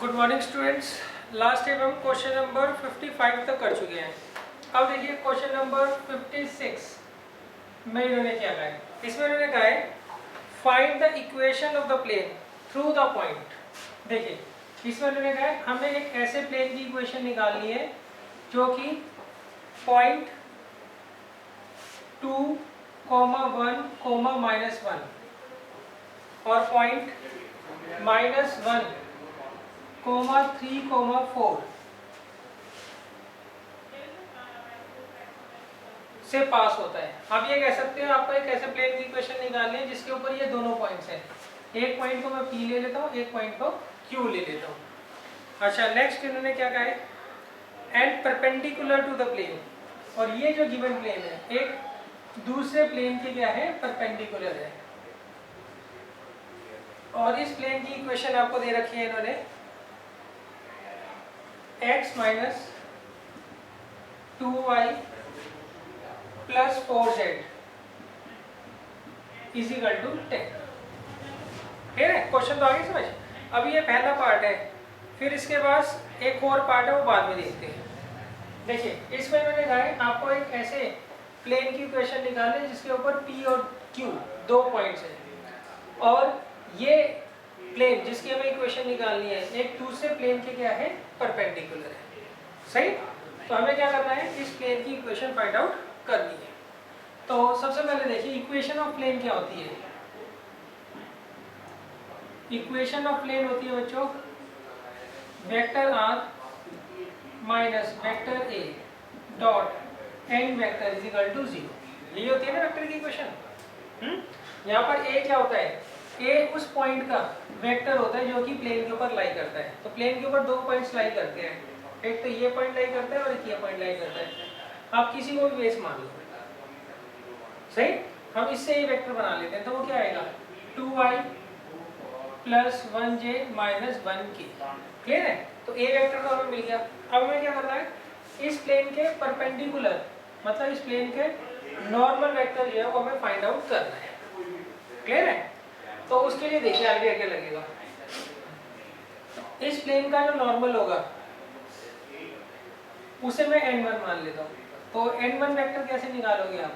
Good morning students. Last time हम question number 55 तक कर चुके हैं। अब देखिए क्वेश्चन नंबर 56 में इन्होंने क्या कहा है। इसमें इन्होंने कहा है find the equation of the plane through the point. देखिए इसमें इन्होंने कहा है हमें एक ऐसे प्लेन की इक्वेशन निकालनी है जो कि पॉइंट 2, 1, -1 और पॉइंट -1, 3, 4 से पास होता है। आप ये कह सकते हो आपको एक ऐसे प्लेन की इक्वेशन निकालनी है जिसके ऊपर ये दोनों पॉइंट्स हैं। एक पॉइंट को मैं P ले लेता हूँ, एक पॉइंट को Q ले लेता हूँ। अच्छा, नेक्स्ट इन्होंने क्या कहा है, and perpendicular to the plane. और ये जो गिवन प्लेन है एक दूसरे प्लेन के क्या है, परपेंडिकुलर है। और इस प्लेन की इक्वेशन आपको दे रखी है इन्होंने x - 2y + 4z = 10। ठीक है, क्वेश्चन तो आगे समझ। अब ये पहला पार्ट है, फिर इसके बाद एक और पार्ट है वो बाद में देखते हैं। देखिए इसमें इन्होंने कहा है आपको एक ऐसे प्लेन की इक्वेशन निकालनी है जिसके ऊपर P और Q दो पॉइंट्स हैं और ये प्लेन जिसकी हमें इक्वेशन निकालनी है एक दूसरे प्लेन के क्या है, परपेंडिकुलर है। सही। तो हमें क्या करना है, इस प्लेन की इक्वेशन फाइंड आउट करनी है। तो सबसे पहले देखिए इक्वेशन ऑफ प्लेन क्या होती है। इक्वेशन ऑफ प्लेन होती है बच्चों vector r minus vector a dot n vector = 0। यही होती है ना वेक्टर की इक्वेशन। यहाँ पर a क्या होता है, a उस पॉइंट का वेक्टर होता है जो कि प्लेन के ऊपर लाई करता है। तो प्लेन के ऊपर दो पॉइंट्स लाई करते हैं, एक तो ये पॉइंट लाई करता है और एक ये पॉइंट लाई करता है। आप किसी को भी बेस मान लो। सही। हम इससे ही वेक्टर बना लेते हैं तो वो क्या आएगा, 2y + 1j - 1k। क्लियर है। तो a वेक्टर तो हमें मिल गया। अब हमें क्या करना है, इस प्लेन के परपेंडिकुलर मतलब इस प्लेन के नॉर्मल वेक्टर जो है वो हमें फाइंड आउट करना है। क्लियर है। तो उसके लिए देखिए आइडिया क्या लगेगा। इस प्लेन का जो नॉर्मल होगा उसे मैं n1 मान लेता हूँ। तो n1 वेक्टर कैसे निकालोगे आप,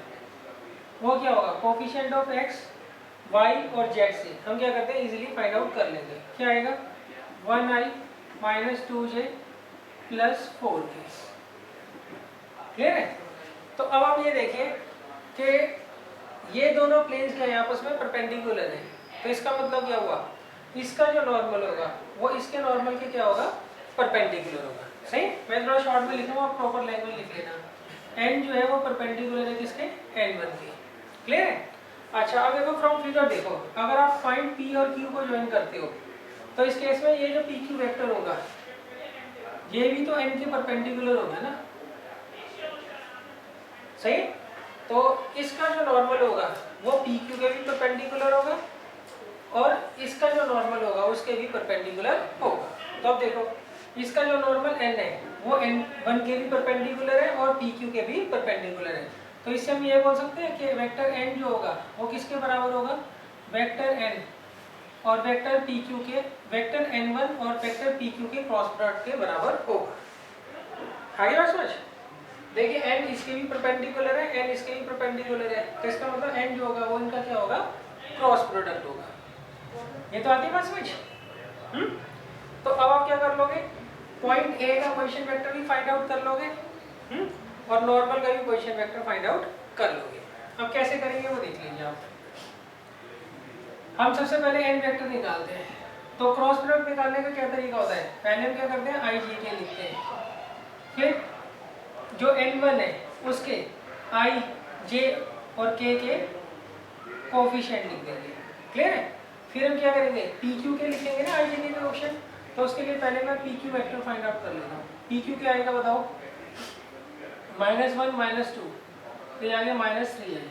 वो क्या होगा, कोफिशिएंट ऑफ x, y और z से हम क्या करते हैं इजीली फाइंड आउट कर लेंगे। क्या आएगा, 1i - 2j + 4k। क्लियर है। तो अब आप ये देखिए कि ये दोनों प्लेन्स क्या है आपस में परपेंडिकुलर है। तो इसका मतलब क्या हुआ, इसका जो नॉर्मल होगा वो इसके नॉर्मल के क्या होगा, परपेंडिकुलर होगा। सही। मैं थोड़ा शॉर्ट में लिखूंगा, आप प्रॉपर लैंग्वेज लिख लेना। n जो है वो परपेंडिकुलर है किसके, n1 के। क्लियर है। अच्छा, अब देखो फ्रॉम फिगर देखो, अगर आप पॉइंट P और Q को ज्वाइन करते हो तो इस केस में ये जो PQ वेक्टर होगा ये भी तो n के परपेंडिकुलर होगा ना। सही। तो इसका जो नॉर्मल होगा वो PQ के भी परपेंडिकुलर होगा और इसका जो नॉर्मल होगा उसके भी परपेंडिकुलर होगा। तो अब देखो इसका जो नॉर्मल n है वो n1 के भी परपेंडिकुलर है और PQ के भी परपेंडिकुलर है। तो इससे हम ये बोल सकते हैं कि वेक्टर n जो होगा वो किसके बराबर होगा, वेक्टर n और वेक्टर PQ के, वेक्टर n1 और वेक्टर PQ के क्रॉस प्रोडक्ट के बराबर होगा। आगे बात समझ। देखिए n इसके भी परपेंडिकुलर है, n इसके भी परपेंडिकुलर है। तो इसका मतलब n जो होगा वो इनका क्या होगा, क्रॉस प्रोडक्ट होगा। ये तो आती बात समझ। तो अब आप क्या कर लोगे, पॉइंट A का पोजीशन वेक्टर भी फाइंड आउट कर लोगे और नॉर्मल का भी पोजीशन वेक्टर फाइंड आउट कर लोगे। अब कैसे करेंगे वो देख लीजिए आप। हम सबसे पहले n वेक्टर निकालते हैं। तो क्रॉस प्रोडक्ट निकालने का क्या तरीका होता है, पहले हम क्या करते हैं ij लिखते हैं, फिर जो n1 है उसके i, j और k के कोफिशिएंट लिख देंगे। क्लियर है। फिर हम क्या करेंगे, PQ के लिखेंगे ना ij के ऑप्शन। तो उसके लिए पहले मैं PQ वेक्टर फाइंड आउट कर लेता हूँ। PQ क्या आएगा बताओ, -1 - 2, फिर आगे -3i,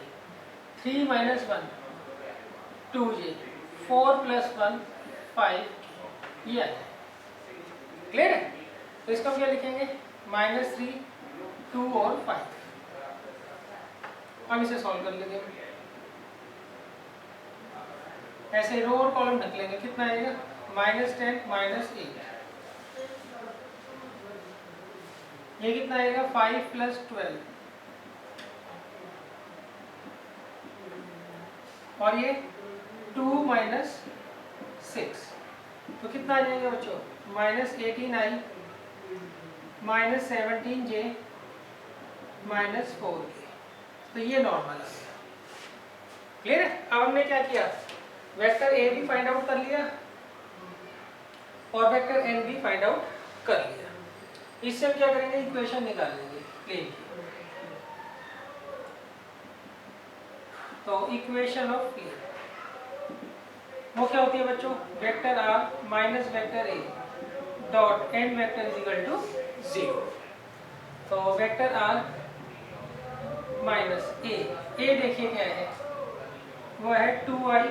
3 - 1 2j, 4 + 1 5, ये आएगा। क्लियर है। तो इसका हम क्या लिखेंगे, -3, 2 और 5। अब इसे सॉल्व कर लेंगे, ऐसे रो और कॉलम ढक लेंगे। कितना आएगा, -10 - 8 ये कितना आएगा 5 + 12 और ये 2 - 6 तो कितना आ जाएगा बच्चों -18i -17j -4k। तो ये नॉर्मल आ गया। क्लियर है। अब हमने क्या किया, वेक्टर ए भी फाइंड आउट कर लिया और वेक्टर एन भी फाइंड आउट कर लिया। इससे हम क्या करेंगे, इक्वेशन निकाल लेंगे प्लेन की। तो इक्वेशन ऑफ प्लेन वो क्या होती है बच्चों, vector r minus vector a dot n vector is equal to 0। तो वेक्टर आर माइनस ए देखिए क्या है, वो है 2i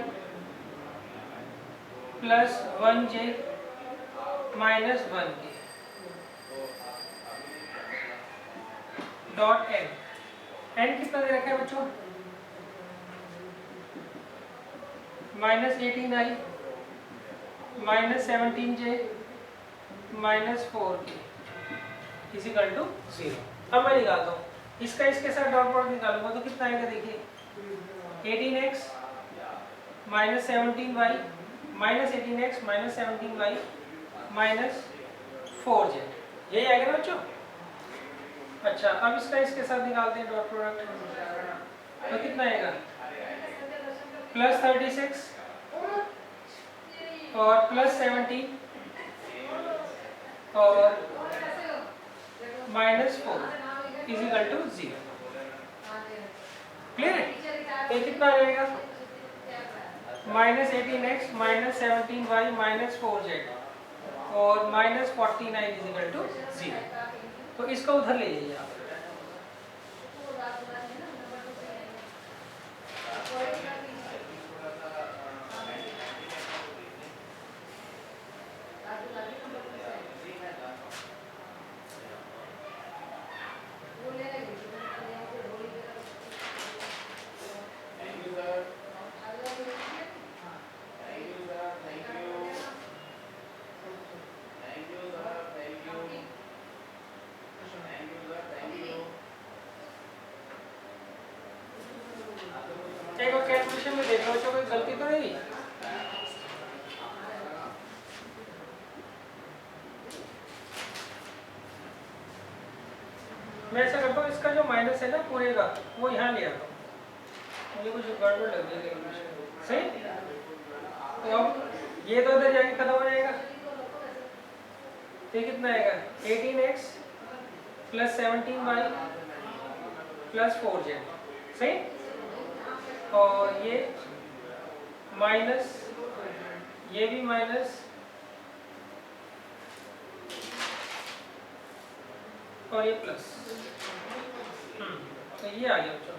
+ 1j - 1k dot N कितना दे रखा है बच्चों, -18i -17j -4k is equal to 0। अब मैं निकालता हूँ इसका, इसके साथ डॉट प्रोडक्ट निकालूंगा तो कितना आएगा देखिए, 18x -17y -18x -17y -4z, यही आएगा ना बच्चों। अच्छा अब इसका इसके साथ निकालते हैं डॉट प्रोडक्ट, तो कितना आएगा +36 और +17 और -4 इज इक्वल टू 0। क्लियर है। ये कितना आ जाएगा -18x -17y -4z और -49 इज इक्वल टू 0। तो इसको उधर ले जाइए आप। एक बार कैलकुलेशन में देख लो बच्चों, कोई गलती तो नहीं। मैं ऐसा करता हूँ, इसका जो माइनस है ना पूरे का वो यहाँ ले आता हूँ, मुझे कुछ गड़बड़ लग रही है सही। तो अब ये तो उधर जाके खत्म हो जाएगा, तो कितना आएगा 18x + 17y + 4z सही, और ये माइनस, ये भी माइनस और ये प्लस। तो ये आ गया बच्चों।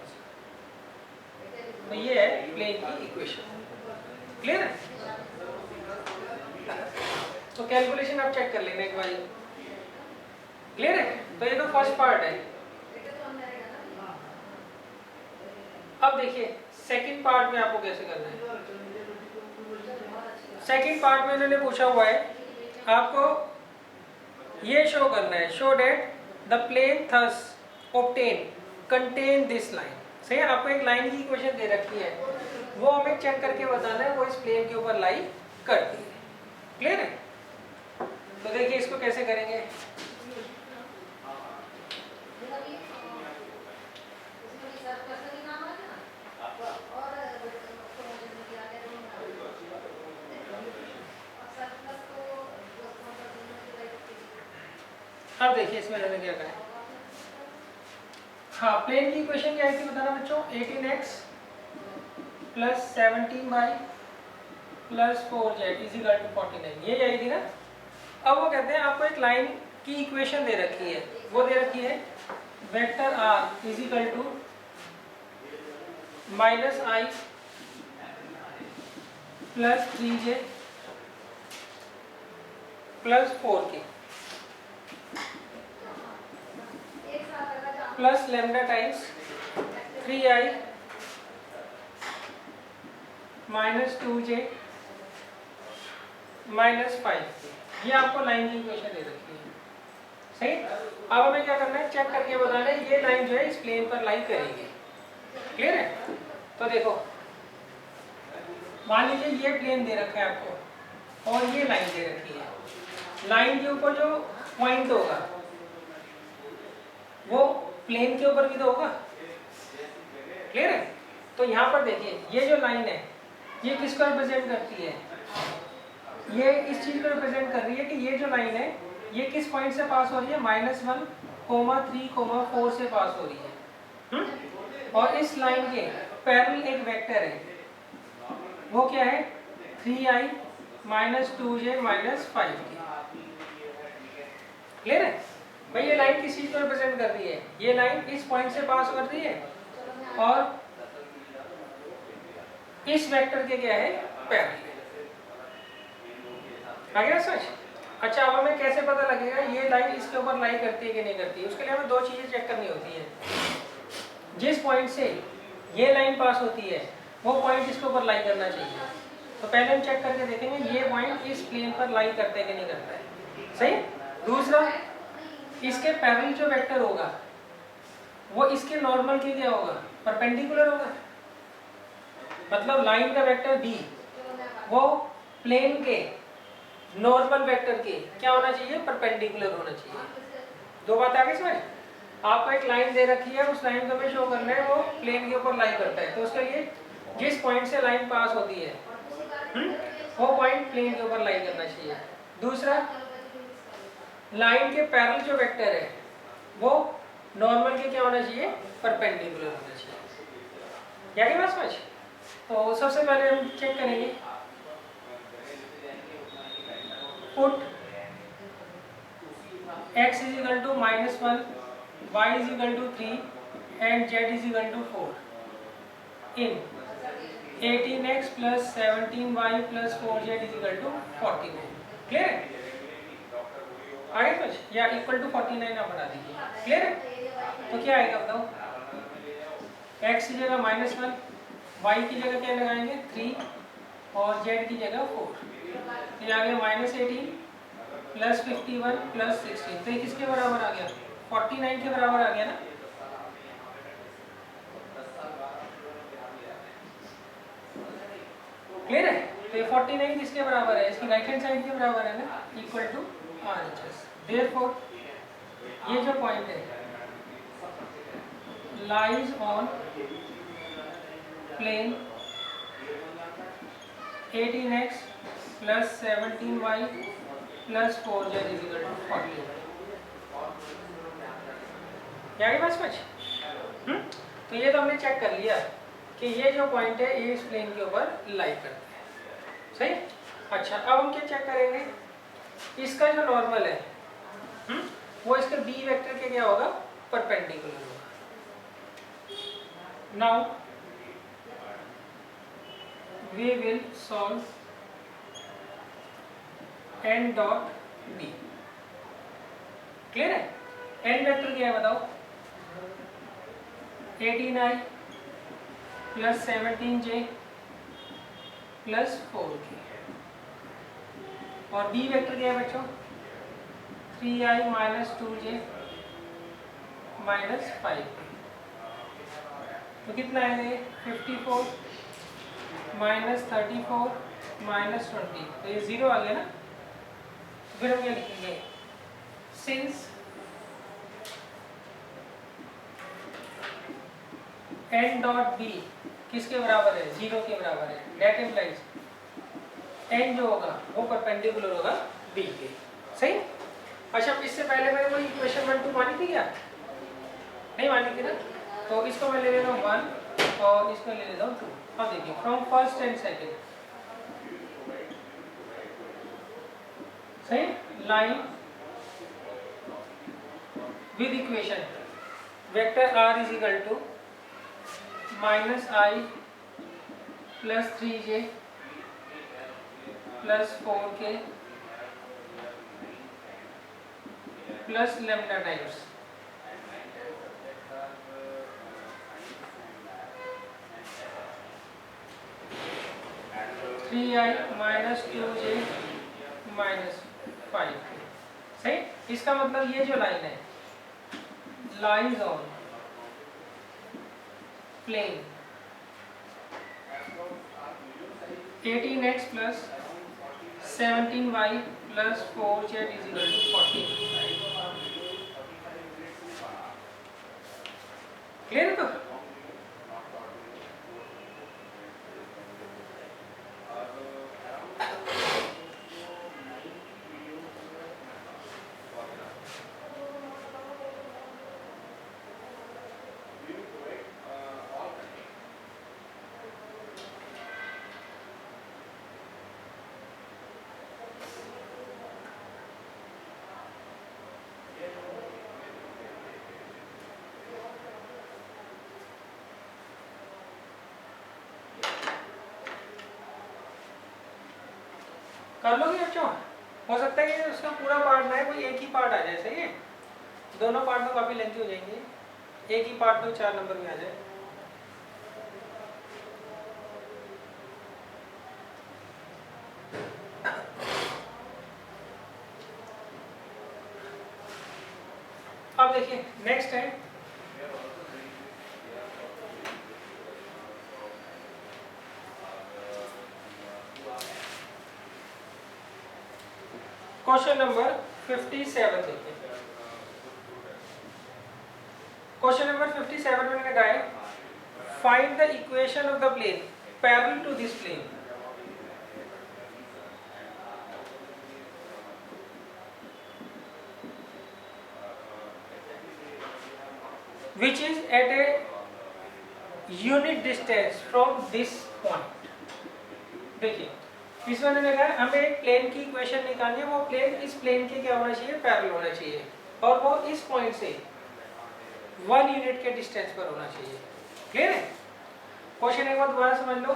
तो ये है प्लेन की इक्वेशन। क्लियर है। तो कैलकुलेशन आप चेक कर लेना एक बार। क्लियर है। तो ये तो फर्स्ट पार्ट है। अब देखिए सेकंड पार्ट में आपको कैसे करना है। सेकंड पार्ट में इन्होंने पूछा हुआ है आपको ये शो करना है, show that the plane thus obtain contain this line. सही है। आपको एक लाइन की इक्वेशन दे रखी है, वो हमें चेक करके बताना है वो इस प्लेन के ऊपर लाई करती है। क्लियर है। तो देखिए इसको कैसे करेंगे। अब देखिए इसमें मैंने क्या कहा। हाँ प्लेन की इक्वेशन क्या थी बताना बच्चों, 18x + 17y + 4z is equal to 49, ये आई थी ना। अब वो कहते हैं आपको एक लाइन की इक्वेशन दे रखी है, वो दे रखी है vector r is equal to -i + 3j + 4k plus lambda times 3i - 2j - 5k। ये आपको लाइन की इक्वेशन दे रखी है। सही। अब हमें क्या करना है, चेक करके बताना है ये लाइन जो है इस प्लेन पर लाई करेगी। क्लियर है। तो देखो मान लीजिए ये प्लेन दे रखा है आपको और ये लाइन दे रखी है। लाइन के ऊपर जो पॉइंट होगा वो प्लेन के ऊपर भी तो होगा। क्लियर है। तो यहाँ पर देखिए ये जो लाइन है ये किसको रिप्रेजेंट करती है, ये इस चीज को रिप्रेजेंट कर रही है कि ये जो लाइन है ये किस पॉइंट से पास हो रही है, -1,3,4 से पास हो रही है। और इस लाइन के पैरेलल एक वेक्टर है, वो क्या है 3i - 2j - 5k। क्लियर है भाई। ये लाइन किस चीज को रिप्रेजेंट कर रही है, ये लाइन इस पॉइंट से पास कर रही है और इस वेक्टर के क्या है पैरेलल। आ गया समझ। अच्छा अब हमें कैसे पता लगेगा ये लाइन इसके ऊपर लाई करती है कि नहीं करती है, उसके लिए हमें दो चीजें चेक करनी होती है। जिस पॉइंट से ये लाइन पास होती है वो पॉइंट इसके ऊपर लाई करना चाहिए। तो पहले हम चेक करके देखेंगे ये पॉइंट इस प्लेन पर लाई करते हैं कि नहीं करता है। सही। दूसरा इसके पैरेलल जो वेक्टर होगा वो इसके नॉर्मल के क्या होगा, परपेंडिकुलर होगा। मतलब लाइन का वेक्टर बी वो प्लेन के नॉर्मल वेक्टर के क्या होना चाहिए, परपेंडिकुलर होना चाहिए। दो बात आगे समझ। आपको एक लाइन दे रखी है, उस लाइन को हमें शो करना है वो प्लेन के ऊपर लाई करता है, तो उसके लिए जिस पॉइंट से लाइन पास होती है वो पॉइंट प्लेन के ऊपर लाई करना चाहिए। दूसरा लाइन के पैरेलल जो वेक्टर है वो नॉर्मल के क्या होना चाहिए, परपेंडिकुलर होना चाहिए। क्या बात समझ। तो सबसे पहले हम चेक करेंगे, put x is equal to -1, y is equal to 3 and z is equal to 4 in 18x plus 17y plus 4z is equal to 49। Clear है। आगे कुछ या इक्वल टू 49 आप बना दीजिए। क्लियर है। तो क्या आएगा बताओ, x की जगह -1, y की जगह क्या लगाएंगे 3 और z की जगह 4। तो ये आ गया -18 प्लस 51 प्लस 16। तो ये किसके बराबर आ गया, 49 के बराबर आ गया ना। क्लियर है। तो ये 49 किसके बराबर है, इसकी राइट हैंड साइड के बराबर है ना, इक्वल टू RHS। देयरफॉर ये जो पॉइंट है lies on plane 18x plus 17y plus 4z is equal to 40। क्या बात समझ। तो ये तो हमने चेक कर लिया कि ये जो पॉइंट है ये इस प्लेन के ऊपर लाई करता है। सही। अच्छा अब हम क्या चेक करेंगे, इसका जो नॉर्मल है वो इसके बी वेक्टर के क्या होगा, परपेंडिकुलर होगा। Now we will solve n dot b। Clear है। n वेक्टर क्या है बताओ, 18i plus 17j plus 4k और b वेक्टर क्या है बच्चों, 3i minus 2j minus 5k। तो कितना है 54 माइनस 34 माइनस 20, तो ये 0 आ गया ना। फिर हम क्या लिखेंगे, सिंस n डॉट b किसके बराबर है, 0 के बराबर है, दैट इम्प्लाइज n जो होगा वो परपेंडिकुलर होगा b के। सही। अच्छा इससे पहले मैंने वही इक्वेशन 1 2 मानी थी क्या, नहीं मानी थी ना। तो इसको मैं ले लेता हूँ 1 और इसको ले लेता हूँ 2। अब देखिए फ्रॉम फर्स्ट एंड सेकेंड, सही, line with equation vector r is equal to -i plus 3j plus 4k plus lambda times 3i minus 2j minus 5। सही। इसका मतलब ये जो लाइन है lies on plane 18x plus 17y plus 4z is equal to 14। Clear तो? कर लोगे बच्चों? हो सकता है कि उसका पूरा पार्ट ना है, कोई एक ही पार्ट आ जाए। सही है, दोनों पार्ट तो काफी लेंथी हो जाएंगे, एक ही पार्ट तो 4 नंबर में आ जाए। अब देखिए नेक्स्ट है क्वेश्चन नंबर 57। देखिए क्वेश्चन नंबर 57 में मैंने कहा है find the equation of the plane parallel to this plane. which is at a unit distance from this point। देखिए इसमें मैंने कहा हमें एक प्लेन की इक्वेशन निकालनी है, वो प्लेन इस प्लेन के क्या होना चाहिए, पैरेलल होना चाहिए, और वो इस पॉइंट से 1 यूनिट के डिस्टेंस पर होना चाहिए। क्लियर है? क्वेश्चन एक बार दोबारा समझ लो।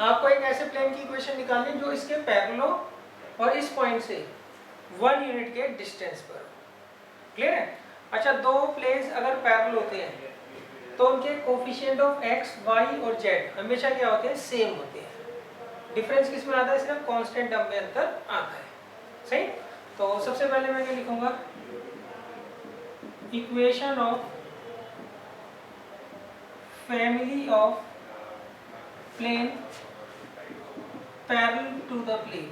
आपको एक ऐसे प्लेन की इक्वेशन निकालनी है जो इसके पैरेलल हो और इस पॉइंट से 1 यूनिट के डिस्टेंस पर। क्लियर है? अच्छा, दो प्लेन्स अगर पैरेलल होते हैं तो उनके कोफिशिएंट ऑफ x, y और z हमेशा क्या होते हैं, सेम होते हैं। डिफरेंस किस में आता है, सिर्फ कांस्टेंट टर्म में अंतर आता है। सही। तो सबसे पहले मैं क्या लिखूंगा, equation of family of plane parallel to the plane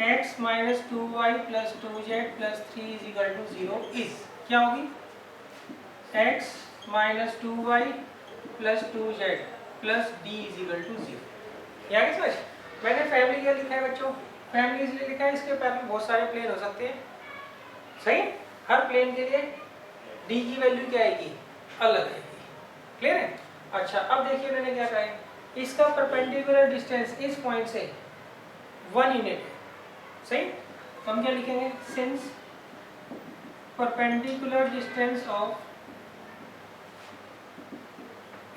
x minus 2y plus 2z plus 3 is equal to 0 इज क्या होगी, x minus 2y plus 2z plus d is equal to 0। यहाँ समझ मैंने फैमिली क्या लिखा है बच्चों, फैमिली इसलिए लिखा है इसके पैरेलल बहुत सारे प्लेन हो सकते हैं। सही। हर प्लेन के लिए d की वैल्यू क्या आएगी, अलग आएगी। क्लियर है? अच्छा, अब देखिए मैंने क्या कहा है, इसका परपेंडिकुलर डिस्टेंस इस पॉइंट से 1 यूनिट है। सही। तो हम क्या लिखेंगे, since perpendicular distance of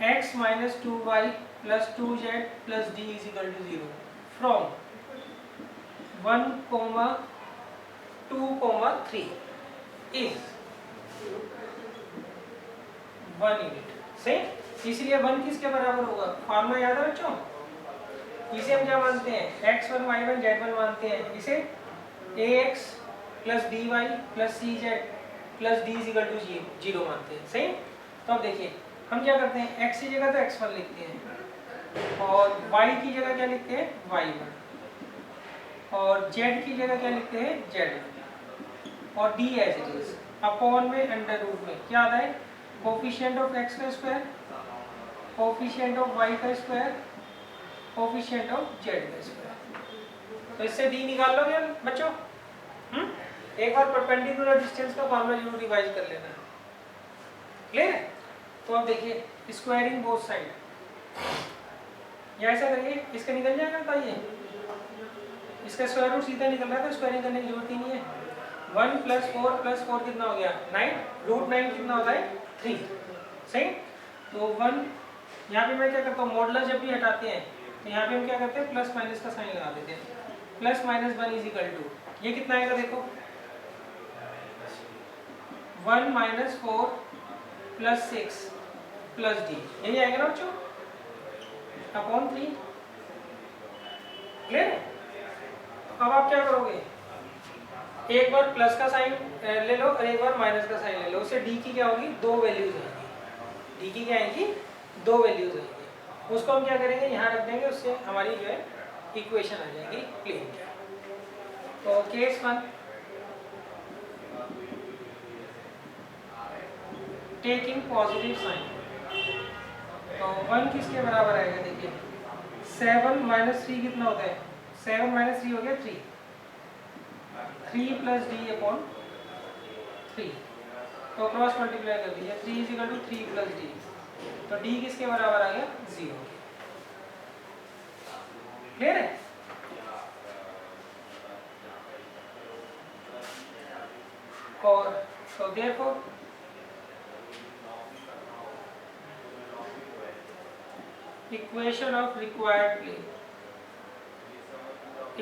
x minus 2y plus 2z plus d is equal to 0 from 1, 2, 3 is 1 unit. सही। इसलिए 1 किसके बराबर होगा, फॉर्मूला याद है बच्चों, इसे हम क्या मानते हैं, x1 y1 z1 मानते हैं, इसे ax plus dy plus cz plus d is equal to 0 मानते हैं। सही। तो अब देखिए हम क्या करते हैं, x की जगह तो x1 लिखते हैं और y की जगह क्या लिखते हैं, y1, और z की जगह क्या लिखते हैं, z1, और d as it is upon में अंडर रूट में क्या आता है, कोफिशिएंट ऑफ x का स्क्वायर, कोफिशिएंट ऑफ y का स्क्वायर, कोफिशिएंट ऑफ z का स्क्वायर। तो इससे d निकाल लोगे बच्चों। एक बार परपेंडिकुलर डिस्टेंस का फॉर्मूला जरूर रिवाइज कर लेना। क्लियर है? तो अब देखिए स्क्वायरिंग बोथ साइड, या ऐसा करिए, इसका निकल जाएगा, बताइए इसका स्क्वायर रूट सीधा निकल रहा है तो स्क्वायरिंग करने की जरूरत ही नहीं है। 1 प्लस 4 कितना हो गया, 9, रूट 9 कितना होता है, 3। सही। तो 1 यहाँ पे मैं क्या करता हूँ, मॉडुलस जब भी हटाते हैं तो यहाँ पे हम क्या करते हैं, प्लस माइनस का साइन लगा देते हैं, plus minus 1 is equal to, ये कितना आएगा देखो, 1 माइनस 4 प्लस 6 प्लस d, यही आएगा ना बच्चों, अपॉन 3। क्लियर है? अब आप क्या करोगे, एक बार प्लस का साइन ले लो और एक बार माइनस का साइन ले लो, उससे डी की क्या होगी, दो वैल्यूज आएंगी। डी की क्या आएंगी, दो वैल्यूज आएंगी। उसको हम क्या करेंगे, यहाँ रख देंगे, उससे हमारी जो है इक्वेशन आ जाएगी प्लेन की। तो केस 1, टेकिंग पॉजिटिव साइन, तो 1 किसके बराबर आएगा, देखिए 7 माइनस 3 कितना होता है, 7 माइनस 3 हो गया 3, 3 प्लस डी अपॉन 3, तो क्रॉस मल्टीप्लाई कर दीजिए, 3 is equal to 3 plus d, तो डी किसके बराबर आ गया, 0। क्लियर है? और तो therefore equation of required plane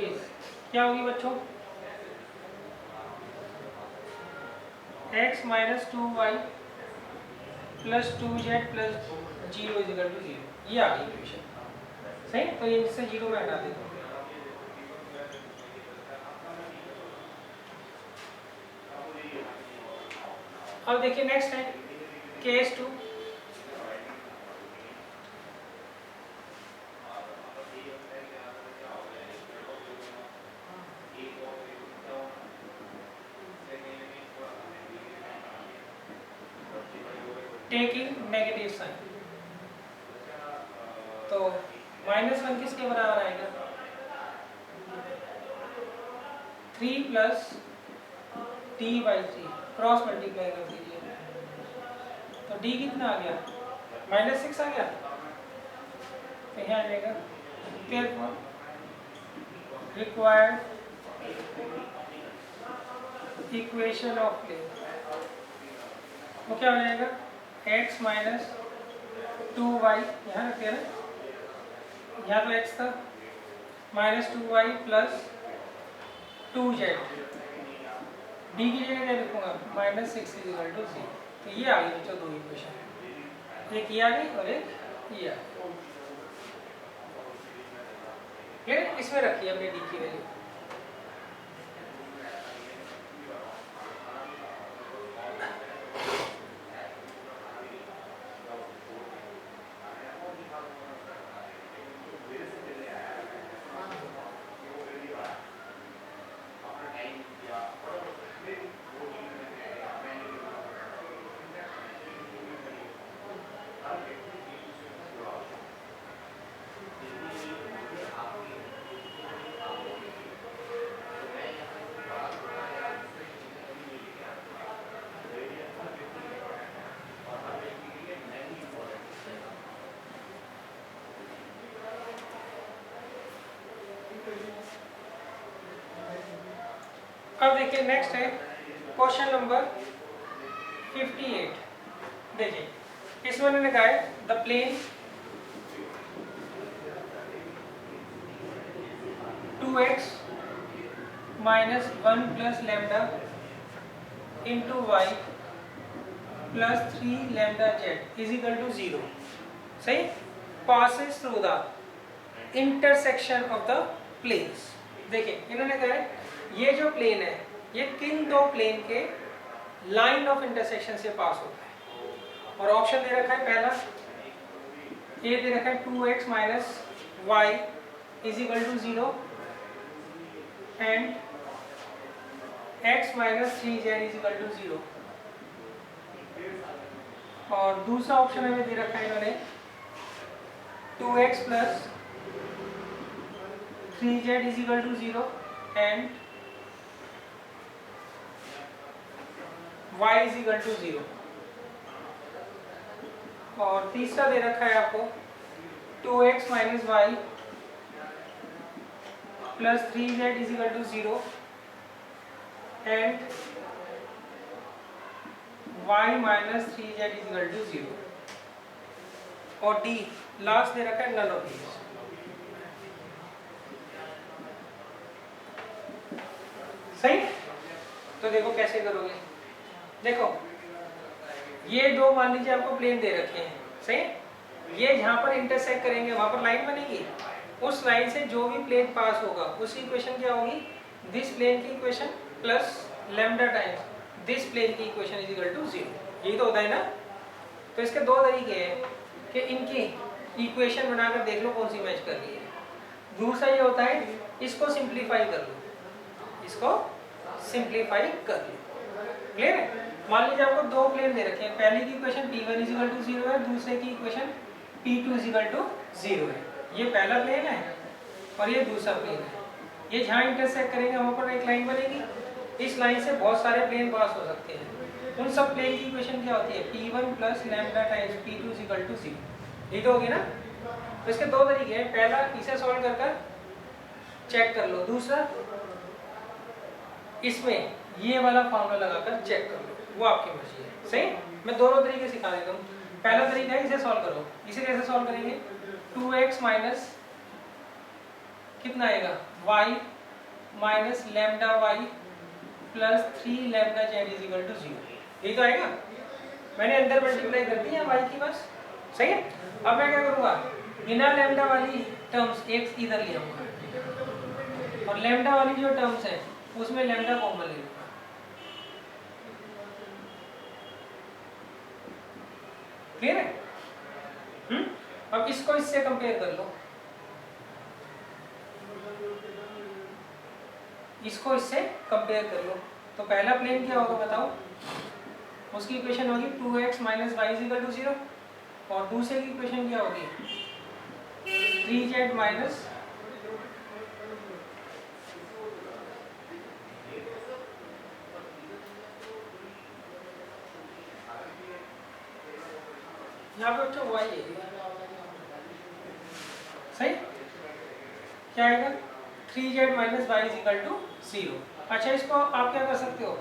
is क्या होगी बच्चों, x minus 2y plus 2z plus 0 is equal to 0, ये आ गई इक्वेशन। सही, तो ये इससे 0 में हटा देते हैं। अब देखिए नेक्स्ट है केस 2, टेकिंग नेगेटिव साइन, तो -1 किसके बराबर आएगा, 3 प्लस t/3, क्रॉस मल्टीप्लाई कर दीजिए, तो d कितना आ गया, -6 आ गया, तो यहाँ आ जाएगा therefore required equation of plane, वो क्या हो जाएगा, x माइनस 2y, यहाँ रखते हैं ना, यहाँ तो x था, minus 2y plus 2z, D की जगह क्या लिखूंगा, -6 इज इक्वल टू 0। तो ये आ गई बच्चों दो इक्वेशन, एक ये आ गई और एक ये आ गई। ठीक, इसमें रखिए हमने डी की वैल्यू। अब देखिए नेक्स्ट है क्वेश्चन नंबर 58। देखिए इसमें मैंने कहा है the plane 2x minus 1 plus lambda into y plus 3 lambda z is equal to 0, सही, passes through the intersection of the planes. देखिए इन्होंने कहा है ये जो प्लेन है ये किन दो प्लेन के लाइन ऑफ इंटरसेक्शन से पास होता है, और ऑप्शन दे रखा है पहला, ये दे रखा है 2x minus y is equal to 0 and x minus 3z is equal to 0, और दूसरा ऑप्शन हमें दे रखा है इन्होंने 2x plus 3z is equal to 0 and y is equal to 0, और तीसरा दे रखा है आपको 2x minus y plus 3z is equal to 0 and y minus 3z is equal to 0, और d लास्ट दे रखा है नन ऑफ दीज। सही, तो देखो कैसे करोगे, देखो ये दो मान लीजिए आपको प्लेन दे रखे हैं, सही, ये जहां पर इंटरसेक्ट करेंगे वहां पर लाइन बनेगी, उस लाइन से जो भी प्लेन पास होगा उसकी इक्वेशन क्या होगी, दिस प्लेन की equation plus lambda times this plane की इक्वेशन इज इक्वल टू 0। यही तो होता है ना। तो इसके दो तरीके हैं कि इनकी इक्वेशन बनाकर देख लो कौन सी मैच कर रही है। दूसरा ये होता है इसको सिंप्लीफाई कर लो, इसको सिंप्लीफाई कर लो। क्लियर है। मान लीजिए आपको दो प्लेन दे रखे हैं, पहले की equation p1 is equal to 0 है, दूसरे की equation p2 is equal to 0 है। ये पहला प्लेन है और ये दूसरा प्लेन है। ये जहाँ इंटरसेक्ट करेंगे वहाँ पर एक लाइन बनेगी। इस लाइन से बहुत सारे प्लेन पास हो सकते हैं। उन सब प्लेन की इक्वेशन क्या होती है, p1 plus lambda times p2 is equal to 0। ये तो होगी ना। तो इसके दो तरीके हैं, पहला इसे सॉल्व कर चेक कर लो, दूसरा इसमें ये वाला फॉर्मूला लगाकर चेक कर लो, वो आपकी मर्जी है। सही, मैं दोनों तरीके सिखा देता हूँ। पहला तरीका है इसे सॉल्व करो। इसे कैसे सॉल्व करेंगे, 2x माइनस कितना आएगा y minus lambda y plus 3 lambda z is equal to 0। यही तो आएगा। मैंने अंदर मल्टीप्लाई कर दी है y की बस। सही है। अब मैं क्या करूँगा, बिना लैम्डा वाली टर्म्स एक इधर ले आऊँगा और लैम्डा वाली जो टर्म्स है उसमें लैम्डा कॉमन ले लूँगा। क्लियर है। अब इसको इससे कंपेयर कर लो, इसको इससे कंपेयर कर लो। तो पहला प्लेन क्या होगा बताओ, उसकी इक्वेशन होगी 2x minus y is equal to 0 और दूसरे की इक्वेशन क्या होगी 3z माइनस यहाँ पे बच्चों y है। सही, क्या आएगा 3z minus y is equal to 0। अच्छा, इसको आप क्या कर सकते हो,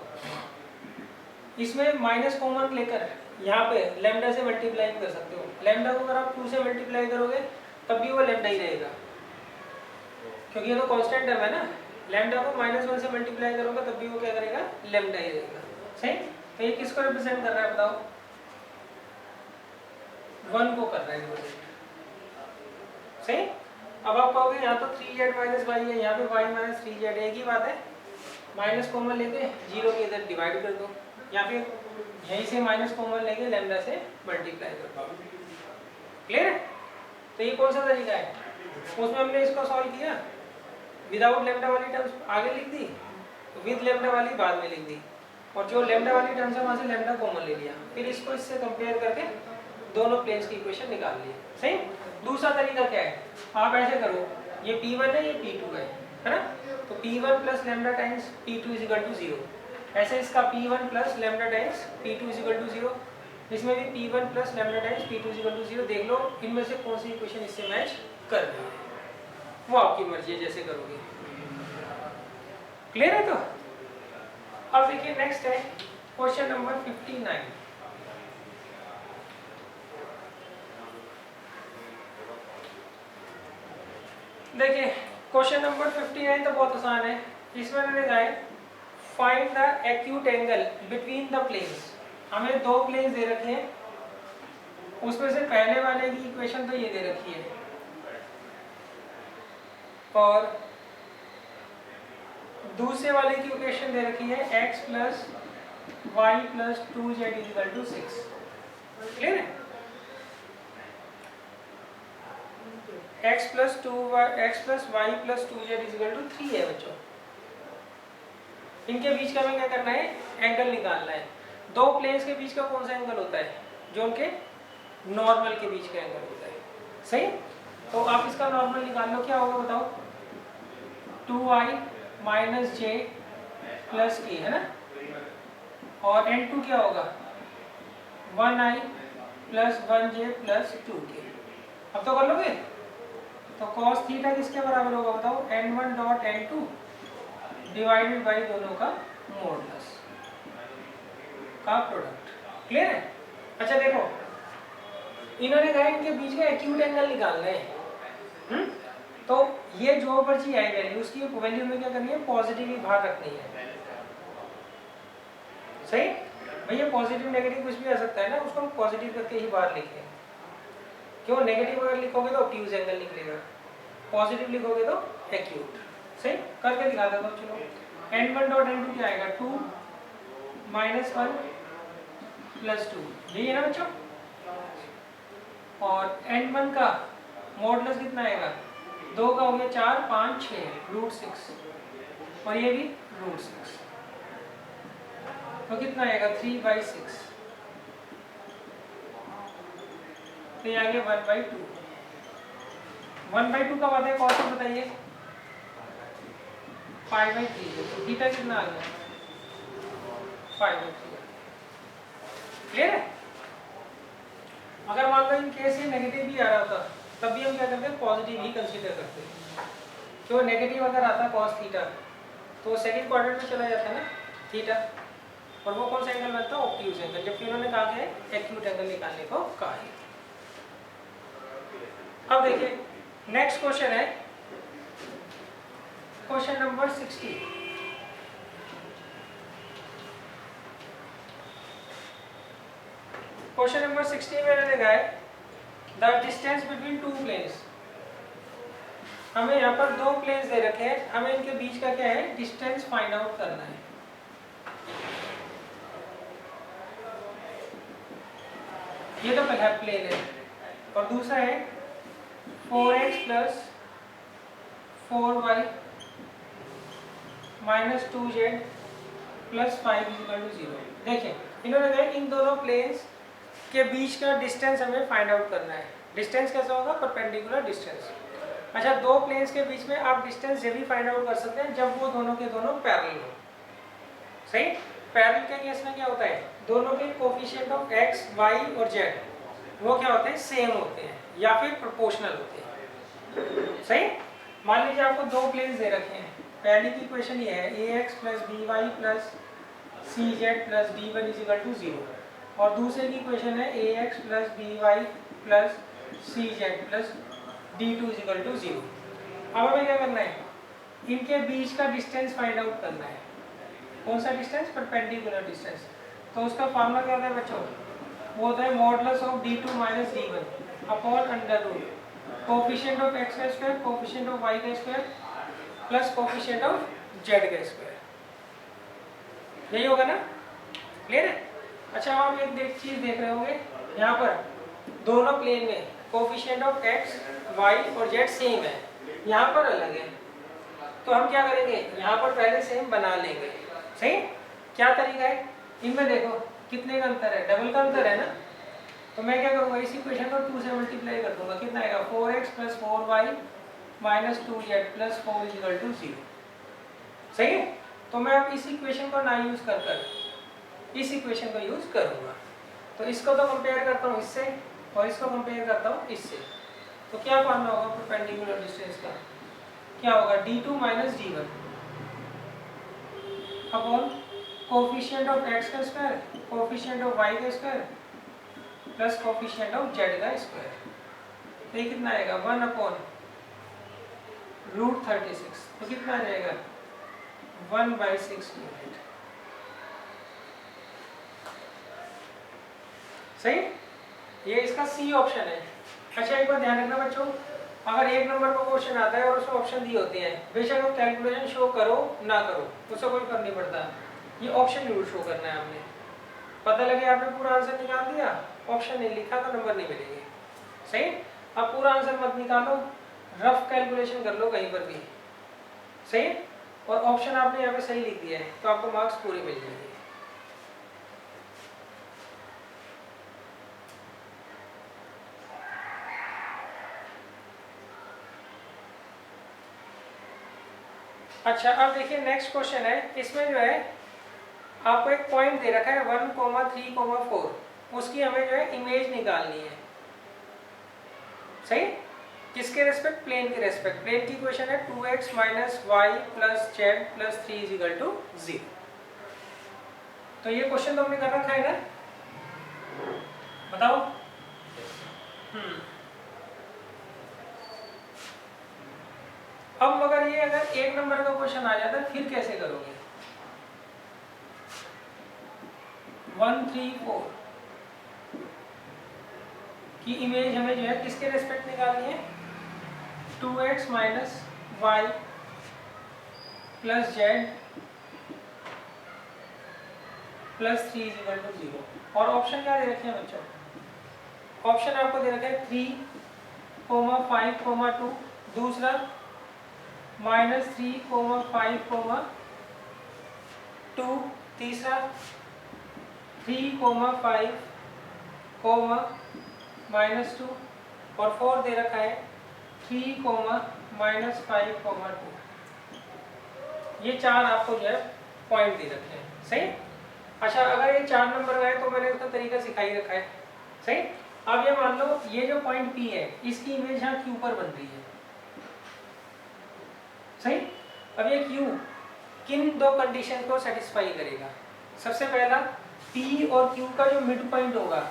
इसमें माइनस कॉमन लेकर यहाँ पे लैम्डा से मल्टीप्लाई कर सकते हो। लैम्डा को अगर आप 2 से मल्टीप्लाई करोगे तब भी वो लैम्डा ही रहेगा, क्योंकि ये तो कांस्टेंट टर्म है ना। लैम्डा को -1 से मल्टीप्लाई करोगे तब भी वो क्या करेगा, लैम्डा ही रहेगा। सही। तो ये किसको रिप्रेजेंट कर रहा है बताओ, 1 को कर रहा है रिप्रेजेंट। सही। अब आप कहोगे यहाँ तो 3z माइनस वाई है, यहाँ पे y माइनस 3z, एक ही बात है। माइनस कॉमन लेके 0 के इधर डिवाइड कर दो, या फिर यहीं से माइनस कॉमन लेके लैम्डा से मल्टीप्लाई कर दो। क्लियर है। तो ये कौन सा तरीका है, उसमें हमने इसको सॉल्व किया विदाउट लैम्डा वाली टर्म्स आगे लिख दी, विद लैम्डा वाली बाद में लिख दी, और जो लैम्डा वाली टर्म्स है वहाँ से लैम्डा कॉमन ले लिया, फिर इसको इससे कंपेयर करके दोनों प्लेन्स की इक्वेशन निकाल ली। सही। दूसरा तरीका क्या है, आप ऐसे करो, ये P1 है, ये P2 है ना। तो P1 plus lambda times P2 is equal to 0। ऐसे इसका P1 plus lambda times P2 is equal to 0, इसमें भी P1 plus lambda times P2 is equal to 0। देख लो इनमें से कौन सी इक्वेशन इससे मैच कर रही है, वो आपकी मर्जी है जैसे करोगे। क्लियर है। तो अब देखिए नेक्स्ट है क्वेश्चन नंबर 59। देखिए क्वेश्चन नंबर 59 तो बहुत आसान है। इसमें मैंने कहा है find the acute angle between the planes. हमें दो प्लेन्स दे रखे हैं, उसमें से पहले वाले की इक्वेशन तो ये दे रखी है और दूसरे वाले की इक्वेशन दे रखी है x plus y plus 2z is equal to 6। Clear है। x plus y plus 2z is equal to 3 है बच्चों। इनके बीच का हमें क्या करना है, एंगल निकालना है। दो प्लेन्स के बीच का कौन सा एंगल होता है, जो उनके नॉर्मल के बीच का एंगल होता है। सही। तो आप इसका नॉर्मल निकाल लो, क्या होगा बताओ, 2i माइनस जे प्लस के है ना, और n2 क्या होगा 1i plus 1j plus 2k। अब तो कर लोगे। तो cos थीटा किसके बराबर होगा बताओ, n1 dot n2 divided by दोनों का मॉडुलस का प्रोडक्ट। क्लियर है। अच्छा देखो, इन्होंने कहा इनके बीच का एक्यूट एंगल निकालना है। तो ये जो बची आई वैल्यू, उसकी वैल्यू में क्या करनी है, पॉजिटिव ही बाहर रखनी है। सही। भैया पॉजिटिव नेगेटिव कुछ भी आ सकता है ना, उसको हम पॉजिटिव करके ही बाहर लिखें। क्यों, नेगेटिव अगर लिखोगे तो ऑब्ट्यूज एंगल निकलेगा। पॉजिटिव लिखोगे तो एक्यूट। सही, करके दिखा देता हूँ। चलो n1 डॉट n2 क्या आएगा, 2 माइनस 1 प्लस 2, यही है ना बच्चों। और n1 का मॉडुलस कितना आएगा, 2 का हो गया 4, 5, 6 रूट 6 और ये भी रूट 6, तो कितना आएगा 3/6, तो ये आ गया 1/2। 1/2 कब आता है कॉस में बताइए, 5/3, तो थीटा कितना आ गया 5/3। क्लियर है। अगर मान लो इन केस ये नेगेटिव भी आ रहा था तब भी हम क्या करते हैं, पॉजिटिव ही कंसीडर करते हैं। क्यों, नेगेटिव अगर आता कॉस थीटा तो सेकंड क्वाड्रेंट में चला जाता है ना थीटा, और वो कौन सा एंगल बनता है, ऑब्ट्यूज एंगल, जबकि उन्होंने कहा है एक्यूट एंगल निकालने को कहा है। अब देखिए नेक्स्ट क्वेश्चन है क्वेश्चन नंबर 60। क्वेश्चन नंबर 60 में मैंने कहा है the distance between two planes. हमें यहाँ पर दो प्लेन्स दे रखे हैं, हमें इनके बीच का क्या है, डिस्टेंस फाइंड आउट करना है। ये तो पहला प्लेन है और दूसरा है 4x plus 4y minus 2z plus 5 equal to 0। देखिए इन्होंने कहा इन दोनों प्लेन्स के बीच का डिस्टेंस हमें फाइंड आउट करना है। डिस्टेंस कैसा होगा, परपेंडिकुलर डिस्टेंस। अच्छा, दो प्लेन्स के बीच में आप डिस्टेंस जब भी फाइंड आउट कर सकते हैं जब वो दोनों के दोनों पैरेलल हो। सही, पैरेलल के केस में क्या होता है, दोनों के कोफिशिएंट ऑफ x, y और z वो क्या होते हैं, सेम होते हैं या फिर प्रोपोर्शनल होते हैं। सही, मान लीजिए आपको दो प्लेन्स दे रखे हैं, पहली की इक्वेशन ये है ax plus by plus cz plus d1 equal to 0 और दूसरे की इक्वेशन है ax plus by plus cz plus d2 equal to 0। अब हमें क्या करना है, इनके बीच का डिस्टेंस फाइंड आउट करना है। कौन सा डिस्टेंस, परपेंडिकुलर डिस्टेंस। तो उसका फार्मूला क्या होता है बच्चों, वो होता है modulus of d2 minus d1 upon under root coefficient of x का स्क्वायर, कोफिशिएंट ऑफ y का square plus coefficient of z का स्क्वायर। यही होगा ना, क्लियर है। अच्छा, आप एक चीज देख रहे होंगे, यहाँ पर दोनों प्लेन में कोफिशिएंट ऑफ x, y और z सेम है, यहाँ पर अलग है। तो हम क्या करेंगे, यहाँ पर पहले सेम बना लेंगे। सही, क्या तरीका है, इनमें देखो कितने का अंतर है, डबल का अंतर है ना। तो मैं क्या करूँगा, इस इक्वेशन को 2 से मल्टीप्लाई कर दूंगा, कितना आएगा 4x plus 4y minus 2z plus 4 equal to 0। सही है, तो मैं अब इस इक्वेशन को ना यूज कर कर इस इक्वेशन को यूज करूँगा। तो इसको तो कंपेयर करता हूँ इससे और इसको कंपेयर करता हूँ इससे, तो क्या फार्मूला होगा परपेंडिकुलर डिस्टेंस का, क्या होगा d2 minus d1 upon coefficient of x का स्क्वायर, कोफिशिएंट ऑफ y का square plus coefficient of z का स्क्वायर। तो ये कितना आएगा 1 अपॉन रूट 36, तो कितना आ जाएगा 1/6 यूनिट। सही, ये इसका सी ऑप्शन है। अच्छा, एक बार ध्यान रखना बच्चों, अगर एक नंबर का क्वेश्चन आता है और उसमें ऑप्शन दिए होते हैं, बेशक आप कैलकुलेशन शो करो ना करो उससे कोई फर्क नहीं पड़ता, ये ऑप्शन जरूर शो करना है। आपने पता लगे आपने पूरा आंसर निकाल दिया, ऑप्शन नहीं लिखा तो नंबर नहीं मिलेंगे। सही, अब पूरा आंसर मत निकालो, रफ कैलकुलेशन कर लो कहीं पर भी। सही, और ऑप्शन आपने यहाँ पे सही लिख दिया है तो आपको मार्क्स पूरे मिल जाएंगे। अच्छा, अब देखिए नेक्स्ट क्वेश्चन है, इसमें जो है आपको एक पॉइंट दे रखा है 1,3,4, उसकी हमें जो है इमेज निकालनी है। सही, किसके रेस्पेक्ट, प्लेन के रेस्पेक्ट। प्लेन की इक्वेशन है 2x minus y plus z plus 3 is equal to 0। तो ये क्वेश्चन तो हमने कर रखा है ना, बताओ। अब मगर ये अगर एक नंबर का क्वेश्चन आ जाता फिर कैसे करोगे। 1, 3, 4 की इमेज हमें जो है किसके रेस्पेक्ट निकालनी है, 2x minus y plus z plus 3 is equal to 0। और ऑप्शन क्या दे रखे हैं बच्चों? ऑप्शन आपको दे रखा है 3, 5, 2, दूसरा -3, 5, 2, तीसरा 3, 5, -2 और 4 दे रखा है 3, -5, 2। ये चार आपको जो है पॉइंट दे रखे हैं, सही। अच्छा, अगर ये 4 नंबर का है तो मैंने उसका तरीका सिखा ही रखा है, सही। अब ये मान लो ये जो पॉइंट P है इसकी इमेज यहाँ Q पर बन रही है, सही। अब ये Q किन दो कंडीशन को सेटिस्फाई करेगा? सबसे पहला P और Q का जो मिड पॉइंट होगा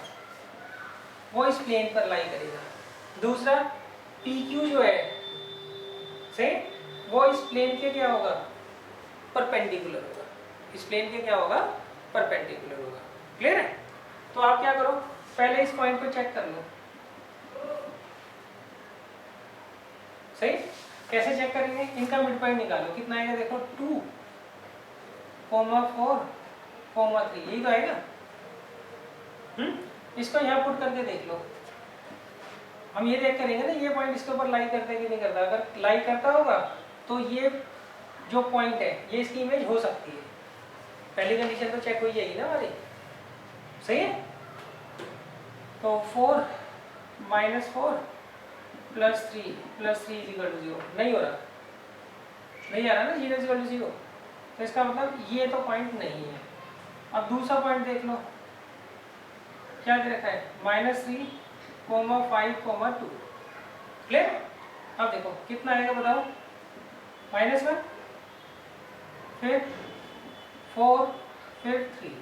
वो इस प्लेन पर लाई करेगा। दूसरा PQ जो है, सही, वो इस प्लेन के क्या होगा? परपेंडिकुलर होगा। इस प्लेन के क्या होगा? परपेंडिकुलर होगा। क्लियर है? तो आप क्या करो, पहले इस पॉइंट को चेक कर लो, सही। कैसे चेक करेंगे? इनका मिड पॉइंट निकालो, कितना आएगा देखो, 2, 4, 3, यही तो आएगा। इसको यहाँ पुट करके देख लो। हम ये देख करेंगे ना, ये पॉइंट इसके ऊपर लाई करता है कि नहीं करता। अगर लाई करता होगा तो ये जो पॉइंट है ये इसकी इमेज हो सकती है। पहली कंडीशन तो चेक हुई जाएगी ना हमारी, सही है। तो 4 -4 +3 इज इक्वल टू 0 नहीं हो रहा, नहीं आ रहा ना, 0 इज इक्वल टू 0। तो इसका मतलब ये तो पॉइंट नहीं है। अब दूसरा पॉइंट देख लो, क्या दे रखा है? -3, 5, 2। क्लियर? अब देखो कितना आएगा बताओ, -1, फिर 4, फिर 3।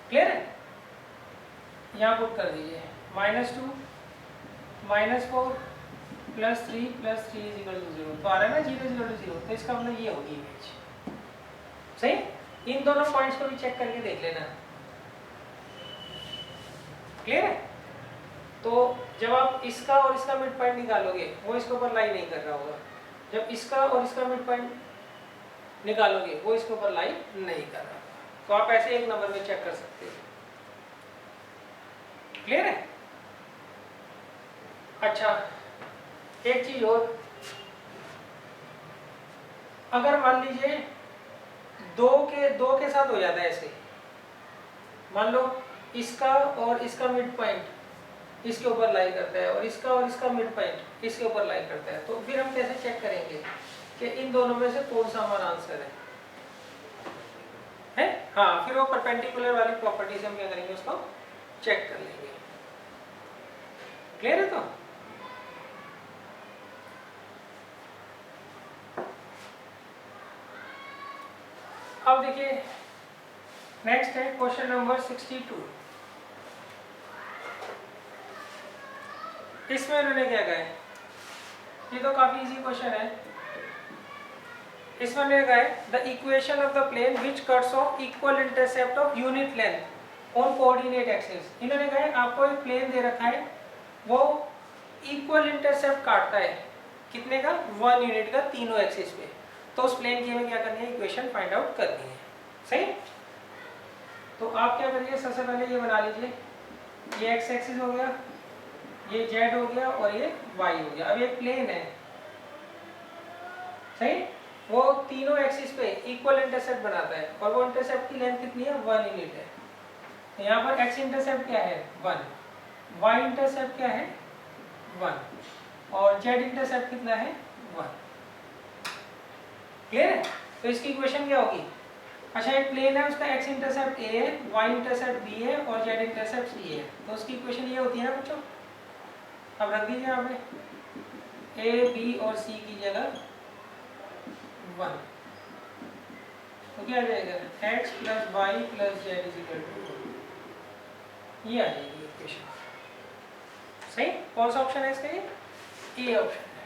क्लियर है? यहाँ पुट कर दीजिए, -2, -4 +3 इज इक्वल टू 0। तो आ रहा है ना 0 इज इक्वल टू 0। तो इसका मतलब ये होगी इमेज, सही। इन दोनों पॉइंट्स को भी चेक करके देख लेना। क्लियर है? तो जब आप इसका और इसका मिड पॉइंट निकालोगे वो इसके ऊपर लाई नहीं कर रहा होगा। जब इसका और इसका मिड पॉइंट निकालोगे वो इसके ऊपर लाई नहीं कर रहा। तो आप ऐसे एक नंबर में चेक कर सकते हो। क्लियर है? अच्छा, एक चीज और, अगर मान लीजिए दो के साथ हो जाता है ऐसे, मान लो इसका और इसका मिड पॉइंट इसके ऊपर लाई करता है और इसका मिड पॉइंट इसके ऊपर लाई करता है, तो फिर हम कैसे चेक करेंगे कि इन दोनों में से कौन सा हमारा आंसर है? हाँ, फिर वो परपेंडिकुलर वाली प्रॉपर्टी से हम क्या करेंगे, उसको चेक कर लेंगे। क्लियर है? तो अब देखिए नेक्स्ट है क्वेश्चन नंबर 62। इसमें उन्होंने क्या कहा है, ये तो काफी इजी क्वेश्चन है। इसमें उन्होंने कहा है the equation of the plane which cuts off equal intercept of unit length on coordinate axis. इन्होंने कहा है आपको एक प्लेन दे रखा है, वो इक्वल इंटरसेप्ट काटता है कितने का? 1 यूनिट का, तीनों एक्सिस पे। तो उस प्लेन की हमें क्या करनी है, इक्वेशन फाइंड आउट करनी है, सही। तो आप क्या करिए, सबसे पहले ये बना लीजिए, ये एक्स एक्सिस हो गया, ये जेड हो गया और ये वाई हो गया। अब ये प्लेन है, सही, वो तीनों एक्सिस पे इक्वल इंटरसेप्ट बनाता है और वो इंटरसेप्ट की लेंथ कितनी है? 1 यूनिट है। तो यहाँ पर एक्स इंटरसेप्ट क्या है? 1, वाई इंटरसेप्ट क्या है? 1 और जेड इंटरसेप्ट कितना है? 1। क्लियर है? तो इसकी इक्वेशन क्या होगी? अच्छा, एक प्लेन है, उसका एक्स इंटरसेप्ट ए है, वाई इंटरसेप्ट बी है और जेड इंटरसेप्ट सी है। तो उसकी इक्वेशन ये होती है ना बच्चों, अब रख दीजिए आपने ए बी और सी की जगह 1। तो क्या आ जाएगा? x + y + z = 1। ये आ जाएगी इक्वेशन, सही। कौन सा ऑप्शन है इसका? ये ए ऑप्शन है।